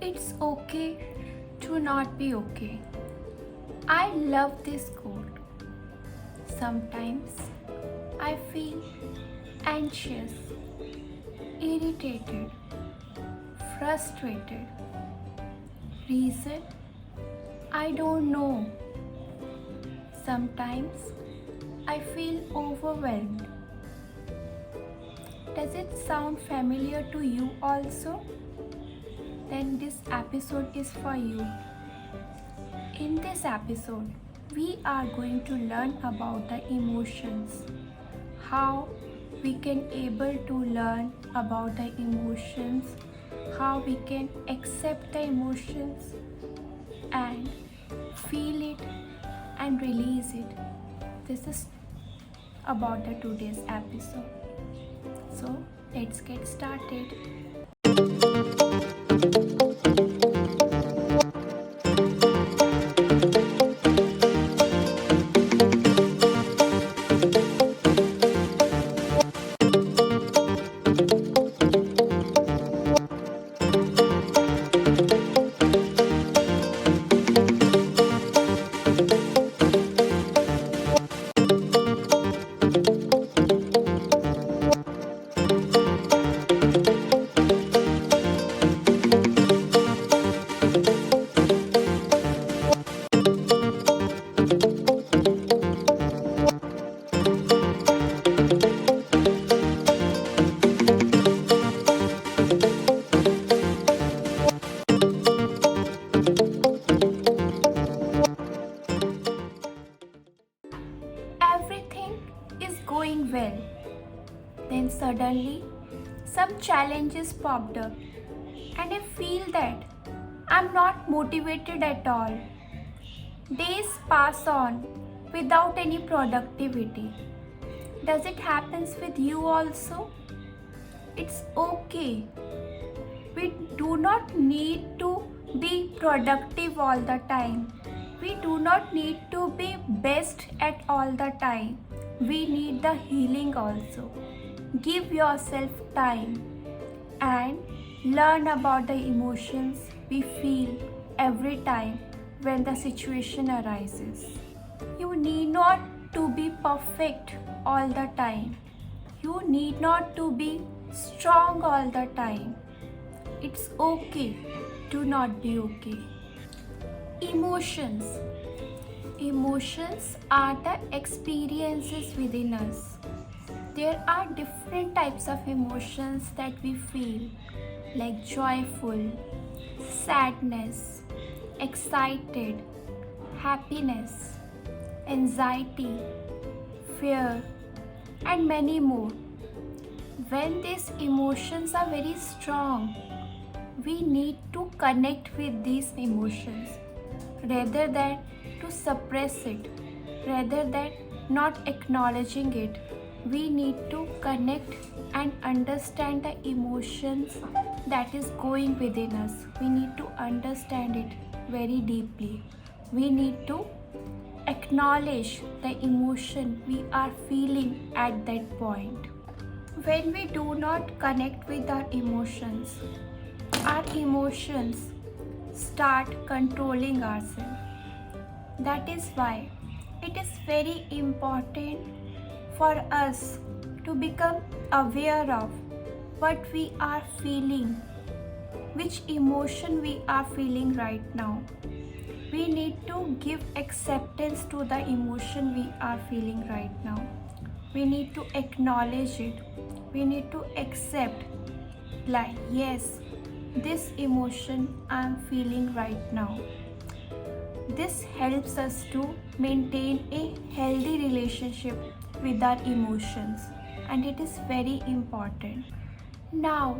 It's okay to not be okay. I love this quote. Sometimes I feel anxious, irritated, frustrated. Reason? I don't know. Sometimes I feel overwhelmed. Does it sound familiar to you also? Then this episode is for you. In this episode, we are going to learn about the emotions, how we can able to learn about the emotions, how we can accept the emotions and feel it and release it. This is about the today's episode. So let's get started. Everything is going well. Then suddenly some challenges popped up and I feel that I'm not motivated at all. Days pass on without any productivity. Does it happens with you also? It's okay. We do not need to be productive all the time. We do not need to be best at all the time. We need the healing also. Give yourself time and learn about the emotions we feel every time when the situation arises. You need not to be perfect all the time. You need not to be strong all the time. It's okay to not be okay. Emotions. Emotions are the experiences within us. There are different types of emotions that we feel, like joyful, sadness, excited, happiness, anxiety, fear, and many more. When these emotions are very strong, we need to connect with these emotions rather than to suppress it, rather than not acknowledging it. We need to connect and understand the emotions that is going within us. We need to understand it very deeply. We need to acknowledge the emotion we are feeling at that point. When we do not connect with our emotions start controlling ourselves. That is why it is very important for us to become aware of what we are feeling, which emotion we are feeling right now. We need to give acceptance to the emotion we are feeling right now. We need to acknowledge it. We need to accept, like, yes, this emotion I am feeling right now. This helps us to maintain a healthy relationship with our emotions, and it is very important. Now,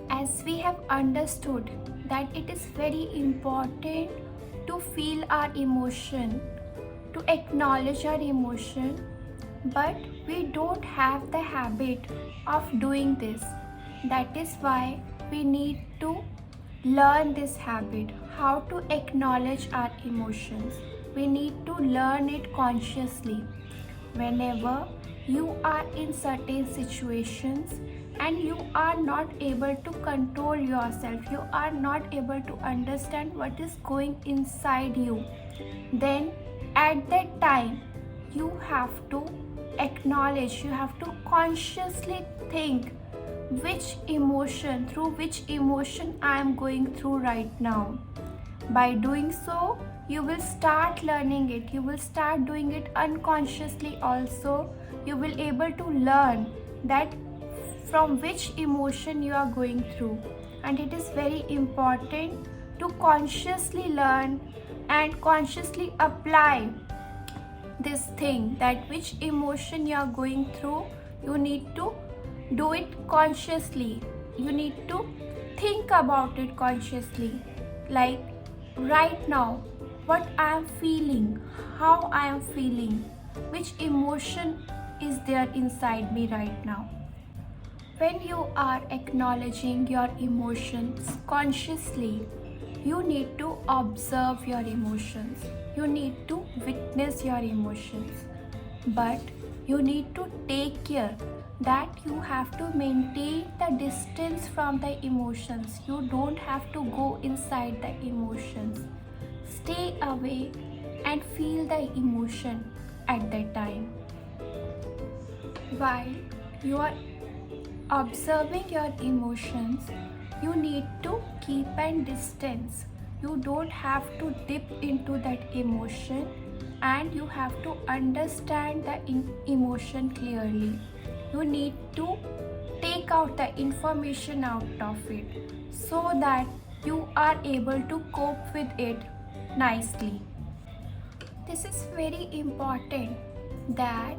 as we have understood that it is very important to feel our emotion, to acknowledge our emotion, but we don't have the habit of doing this. That is why we need to learn this habit, how to acknowledge our emotions. We need to learn it consciously. Whenever you are in certain situations and you are not able to control yourself, you are not able to understand what is going inside you, then at that time you have to acknowledge, you have to consciously think through which emotion I am going through right now. By doing so, you will start learning it, you will start doing it unconsciously also. You will able to learn that from which emotion you are going through, and it is very important to consciously learn and consciously apply this thing, that which emotion you are going through. You need to do it consciously, you need to think about it consciously, like right now what I am feeling, how I am feeling, which emotion is there inside me right now. When you are acknowledging your emotions consciously, you need to observe your emotions, you need to witness your emotions, but you need to take care that you have to maintain the distance from the emotions. You don't have to go inside the emotions. Stay away and feel the emotion at that time. While you are observing your emotions, you need to keep a distance. You don't have to dip into that emotion, and you have to understand the emotion clearly. You need to take out the information out of it so that you are able to cope with it nicely. This is very important, that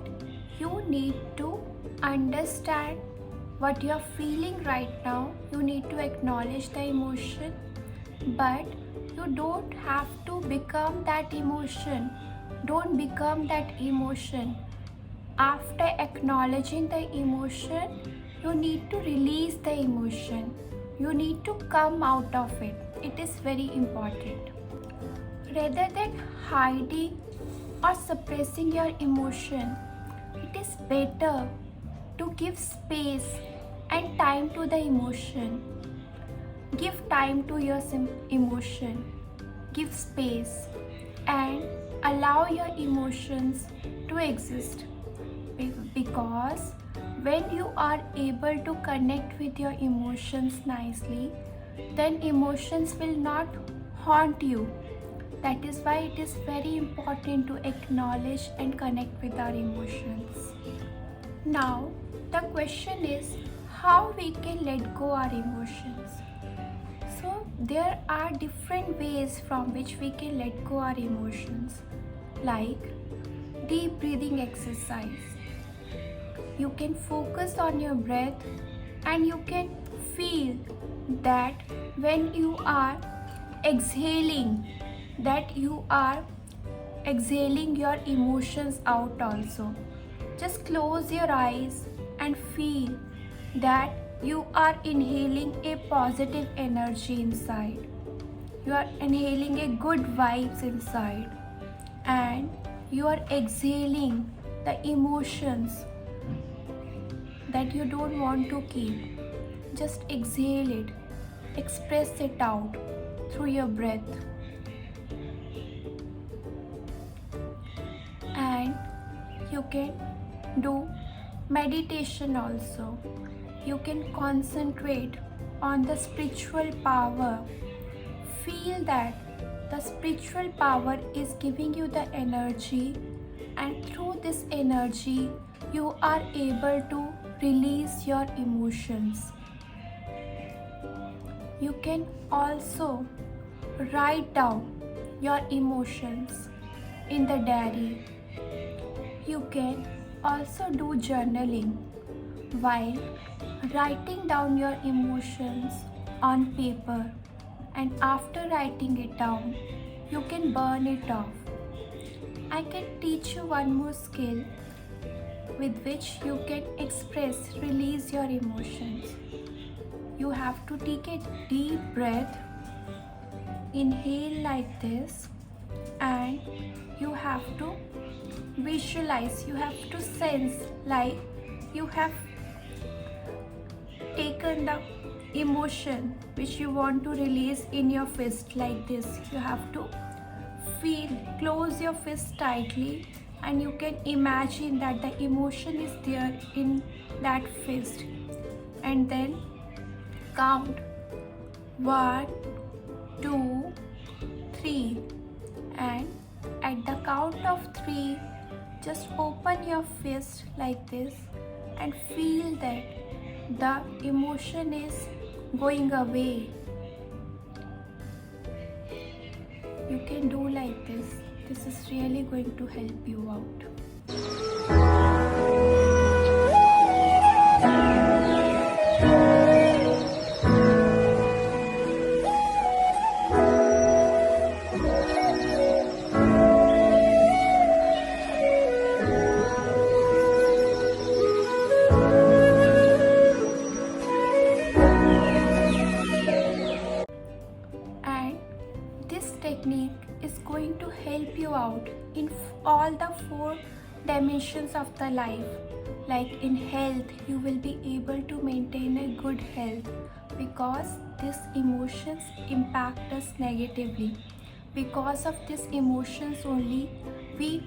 you need to understand what you are feeling right now. You need to acknowledge the emotion, but you don't have to become that emotion. Don't become that emotion. After acknowledging the emotion, you need to release the emotion. You need to come out of it. It is very important. Rather than hiding or suppressing your emotion, it is better to give space and time to the emotion. Give time to your emotion. Give space and allow your emotions to exist. Because when you are able to connect with your emotions nicely, then emotions will not haunt you. That is why it is very important to acknowledge and connect with our emotions. Now, the question is how we can let go our emotions. So, there are different ways from which we can let go our emotions, like deep breathing exercise. You can focus on your breath and you can feel that when you are exhaling, that you are exhaling your emotions out also. Just close your eyes and feel that you are inhaling a positive energy inside. You are inhaling a good vibes inside, and you are exhaling the emotions that you don't want to keep. Just exhale it, express it out through your breath. And you can do meditation also. You can concentrate on the spiritual power. Feel that the spiritual power is giving you the energy, and through this energy you are able to release your emotions. You can also write down your emotions in the diary. You can also do journaling. While writing down your emotions on paper, and after writing it down, you can burn it off. I can teach you one more skill with which you can release your emotions. You have to take a deep breath, inhale like this, and you have to visualize, you have to sense like you have taken the emotion which you want to release in your fist like this. You have to feel, close your fist tightly, and you can imagine that the emotion is there in that fist, and then count 1, 2, 3, and at the count of 3 just open your fist like this and feel that the emotion is going away. You can do like this. This is really going to help you out. And this technique is going to help you out in all the 4 dimensions of the life. Like in health, you will be able to maintain a good health because these emotions impact us negatively. Because of these emotions only, we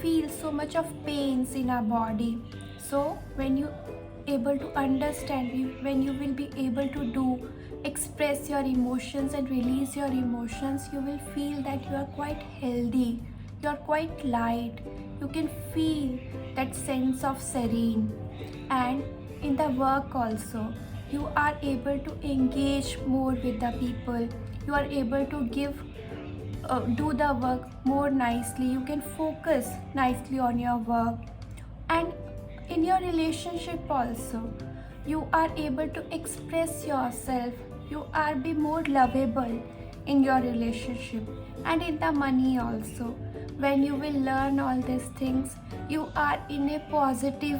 feel so much of pains in our body. So when you able to understand, when you will be able to do express your emotions and release your emotions, you will feel that you are quite healthy, you are quite light, you can feel that sense of serene. And in the work also, you are able to engage more with the people, you are able to do the work more nicely, you can focus nicely on your work. And in your relationship also, you are able to express yourself, you are be more lovable in your relationship. And in the money also, when you will learn all these things, you are in a positive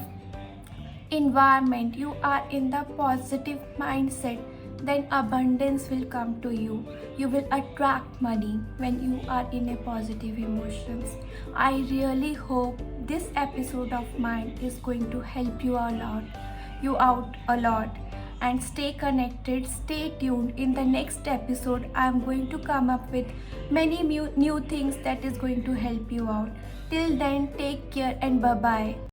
environment, you are in the positive mindset, then abundance will come to you. You will attract money when you are in a positive emotions. I really hope this episode of mine is going to help you out a lot. And stay connected, stay tuned. In the next episode, I am going to come up with many new things that is going to help you out. Till then, take care and bye bye.